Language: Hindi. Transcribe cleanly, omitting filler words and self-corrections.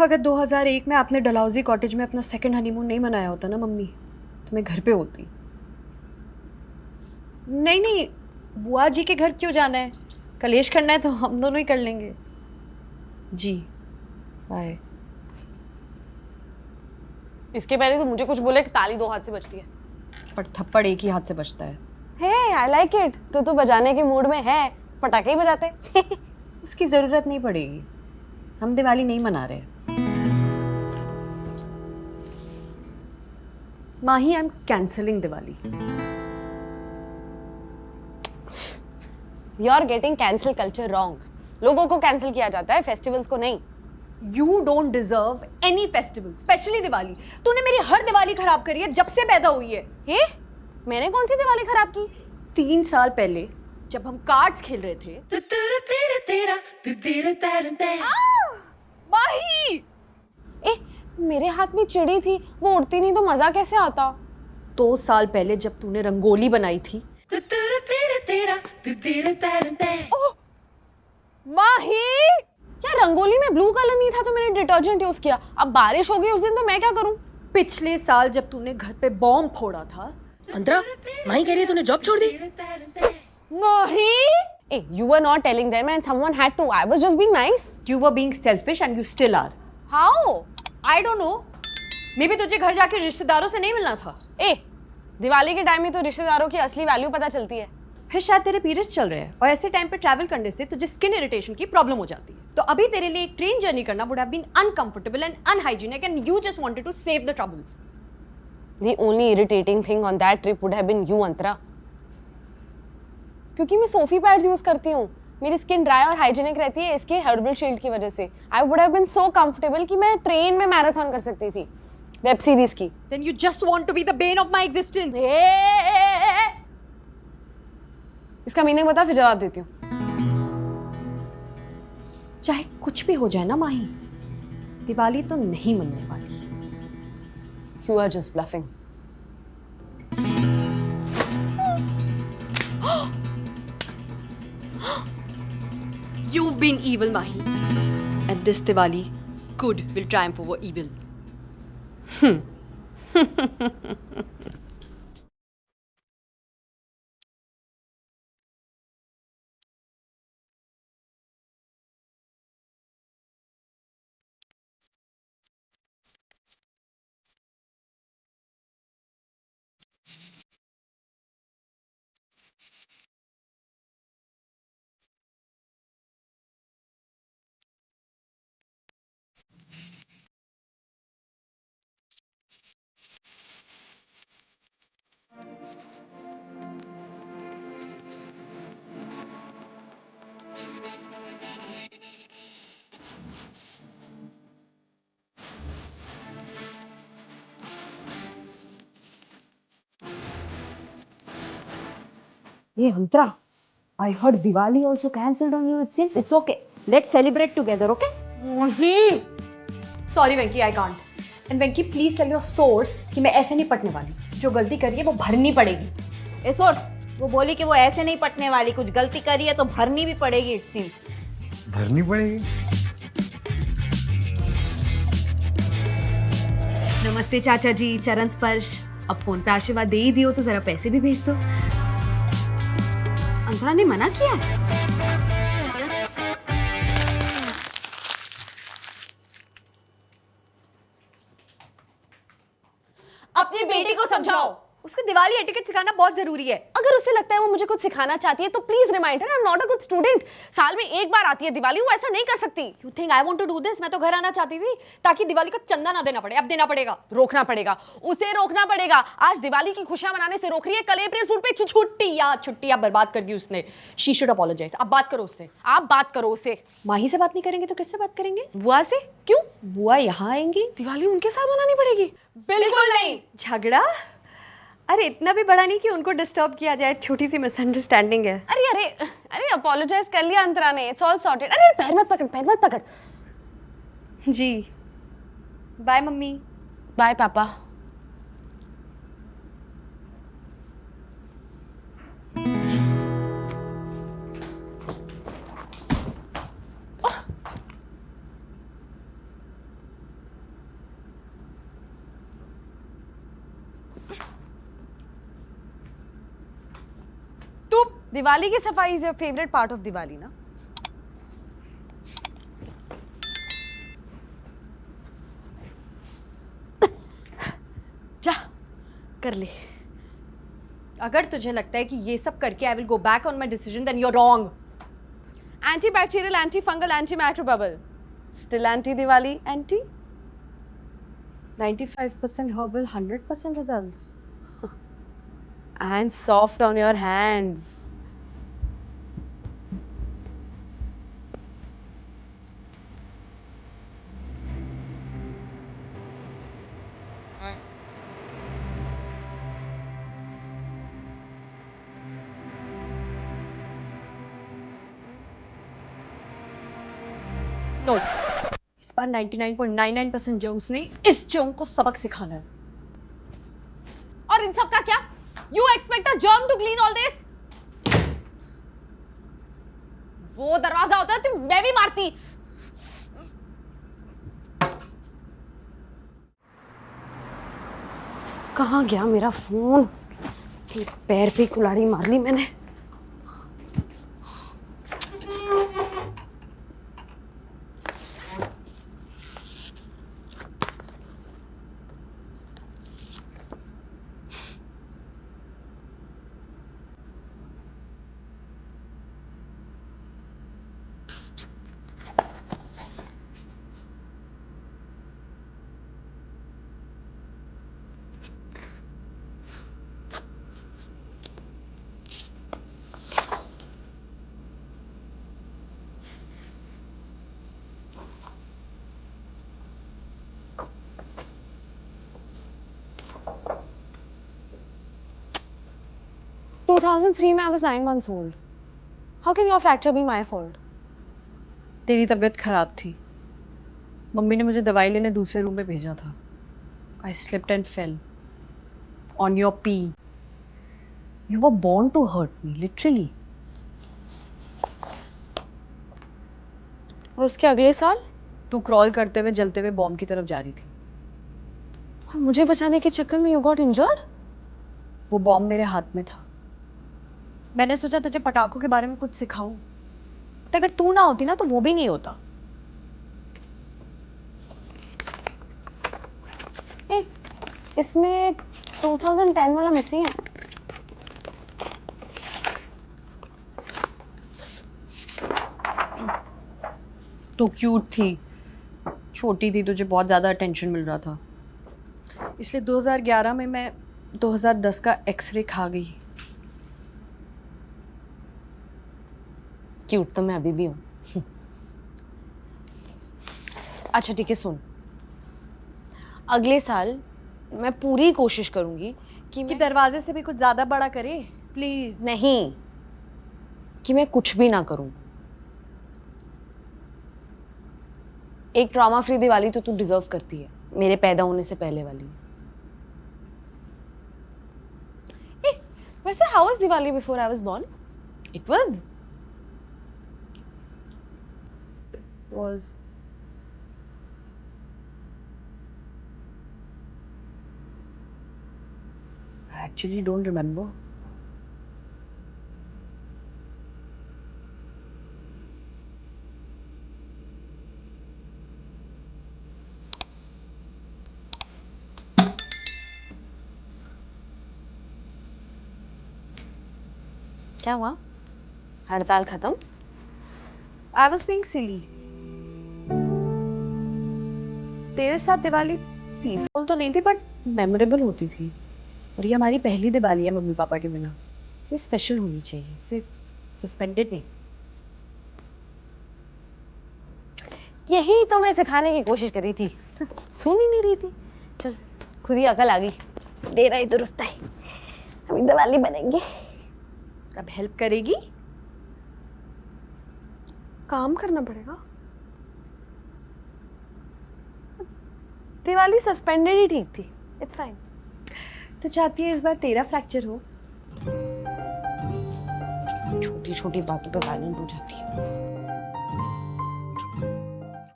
अगर 2001 में आपने डलहौजी कॉटेज में अपना सेकंड हनीमून नहीं मनाया होता ना मम्मी, तो मैं घर पे होती। नहीं नहीं, बुआ जी के घर क्यों जाना है? कलेश करना है तो हम दोनों ही कर लेंगे। जी बाय। इसके पहले तो मुझे कुछ बोले कि ताली दो हाथ से बजती है, पर थप्पड़ एक ही हाथ से बजता है। हे आई लाइक इट। तो बजाने के मूड में है, पटाखे ही बजाते। उसकी ज़रूरत नहीं पड़ेगी, हम दिवाली नहीं मना रहे। Mahi, I am cancelling Diwali. You are getting cancel culture wrong. लोगों को कैंसिल किया जाता है, फेस्टिवल्स को नहीं। You don't deserve any festival, especially Diwali. तूने मेरी हर दिवाली खराब करी है जब से पैदा हुई है। ये मैंने कौन सी दिवाली खराब की? 3 साल पहले जब हम कार्ड्स खेल रहे थे। माही! ए, मेरे हाथ में चिड़ी थी, वो उड़ती नहीं तो मजा कैसे आता? 2 साल पहले जब तूने रंगोली बनाई थी। माही! यार रंगोली में ब्लू कलर नहीं था तो मैंने डिटर्जेंट यूज किया। अब बारिश हो गई उस दिन तो मैं क्या करूं? पिछले साल जब तूने घर पे बॉम्ब फोड़ा था। अंतरा, माही कह रही है तूने जॉब छोड़ दी। माही! ए, you were not telling them and someone had to. I was just being nice. You were being selfish and you still are. How? I don't know. Maybe तुझे घर जाके रिश्तेदारों से नहीं मिलना था। ए, दिवाली के टाइम में तो रिश्तेदारों की असली वैल्यू पता चलती है। फिर शायद तेरे पीरियड्स चल रहे हैं और ऐसे टाइम पे ट्रैवल करने से तुझे स्किन इरिटेशन की प्रॉब्लम हो जाती है। तो अभी तेरे लिए एक ट्रेन जर्नी करना would have been uncomfortable and unhygienic and you just wanted to save the trouble. The only irritating thing on that trip would have been you, अंतरा। क्योंकि मैं सोफी पैड्स यूज करती हूँ, मेरी स्किन ड्राई और हाइजीनिक रहती है इसके हर्बल शील्ड की वजह से। I would have been so comfortable कि मैं ट्रेन में मैराथन कर सकती थी वेब सीरीज की। Then you just want to be the bane of my existence. इसका मीनिंग बता, फिर जवाब देती हूँ। चाहे कुछ भी हो जाए ना माही, दिवाली तो नहीं मनने वाली। You are just bluffing. You've been evil, Mahi. And this Diwali, good will triumph over evil. Hey Antra, I heard Diwali also cancelled on you. It seems it's okay. Let's celebrate together, okay? Sorry Venki, I can't. And Venki, please tell your source कि मैं ऐसे नहीं पटने वाली। जो गलती करी है वो भरनी पड़ेगी। ए सोर्स, वो बोली कि वो ऐसे नहीं पटने वाली, कुछ गलती करी है तो भरनी भी पड़ेगी। इट सीम्स भरनी पड़ेगी। नमस्ते चाचा जी, चरण स्पर्श। अब फोन पे आशीर्वाद दे ही दियो तो जरा पैसे भी भेज दो। अंतरा ने मना किया है। अपनी बेटी को समझाओ, उसको दिवाली एटिकेट सिखाना बहुत जरूरी है। अगर उसे लगता है वो मुझे कुछ सिखाना चाहती है तो please remind her, I am not a good student. साल में एक बार आती है दिवाली, वो ऐसा नहीं कर सकती। You think I want to do this? मैं तो घर आना चाहती थी ताकि दिवाली का चंदा ना देना पड़े। अब देना पड़ेगा। रोकना पड़ेगा, उसे रोकना पड़ेगा। आज दिवाली की खुशियां मनाने से रोक रही है, कल अप्रैल फूल पे छुट्टियां बर्बाद कर दी उसने। She should apologise. अब बात करो उससे। आप बात करो उससे। माही से बात नहीं करेंगे तो किससे बात करेंगे? बुआ से। क्यों? बुआ यहाँ आएंगी। दिवाली उनके साथ मनानी पड़ेगी? बिल्कुल नहीं। झगड़ा? अरे इतना भी बड़ा नहीं कि उनको डिस्टर्ब किया जाए, छोटी सी मिसअंडरस्टैंडिंग है। अरे अरे अरे अपोलोजाइज कर लिया अंतरा ने, इट्स ऑल सॉर्टेड। अरे पैर मत पकड़, पैर मत पकड़। जी बाय मम्मी। बाय पापा। दिवाली की सफाई is your favourite part of Diwali ना? जा कर ले। अगर तुझे लगता है कि ये सब करके I will go back on my decision then you are wrong. Antibacterial, anti fungal, anti microbial, still anti Diwali, anti 95% herbal, 100% results. and soft on your hands. Note, इस बार 99.99% जर्म्स ने इस जर्म को सबक सिखाना है। और इन सब का क्या? You expect a germ to clean all this? वो दरवाजा होता है तो मैं भी मारती। कहाँ गया मेरा फोन? पैर पे कुल्हाड़ी मार ली मैंने। In 2003 में I was 9 months old. How can your fracture be my fault? तेरी तबीयत खराब थी, मम्मी ने मुझे दवाई लेने दूसरे रूम में भेजा था। I slipped and fell on your pee. You were born to hurt me, literally. और उसके अगले साल तू क्रॉल करते हुए जलते हुए बॉम्ब की तरफ जा रही थी। और मुझे बचाने के चक्कर में you got injured? वो बॉम्ब मेरे हाथ में था। मैंने सोचा तुझे पटाखों के बारे में कुछ सिखाऊं, बट अगर तू ना होती ना तो वो भी नहीं होता। इसमें 2010 वाला मिसिंग है। तो क्यूट थी, छोटी थी, तुझे बहुत ज़्यादा अटेंशन मिल रहा था, इसलिए 2011 में मैं 2010 का एक्सरे खा गई। क्यूट तो मैं अभी भी हूँ। अच्छा ठीक है, सुन, अगले साल मैं पूरी कोशिश करूंगी कि मैं दरवाजे से भी कुछ ज़्यादा बड़ा करे प्लीज़। नहीं, कि मैं कुछ भी ना करूं। एक ट्रॉमा फ्री दिवाली तो तू डिजर्व करती है, मेरे पैदा होने से पहले वाली। वैसे how was Diwali before I was born? It was I actually don't remember. क्या हुआ? हड़ताल खत्म? I was being silly. तेरे साथ दिवाली पीसफुल तो नहीं थी बट मेमोरेबल होती थी, और ये हमारी पहली दिवाली है मम्मी पापा के बिना। ये स्पेशल होनी चाहिए, सिर्फ सस्पेंडेड नहीं। यही तो मैं सिखाने की कोशिश कर रही थी, सुन ही नहीं रही थी। चल खुद ही अकल आ गई, दे रहा ही दुरुस्त है, अभी दिवाली बनेंगे। अब हेल्प करेगी? काम करना पड़ेगा। दिवाली सस्पेंडेड ही ठीक थी, इट्स फाइन। तो चाहती है इस बार तेरा फ्रैक्चर हो? छोटी छोटी बातों पे वायलेंट हो जाती है।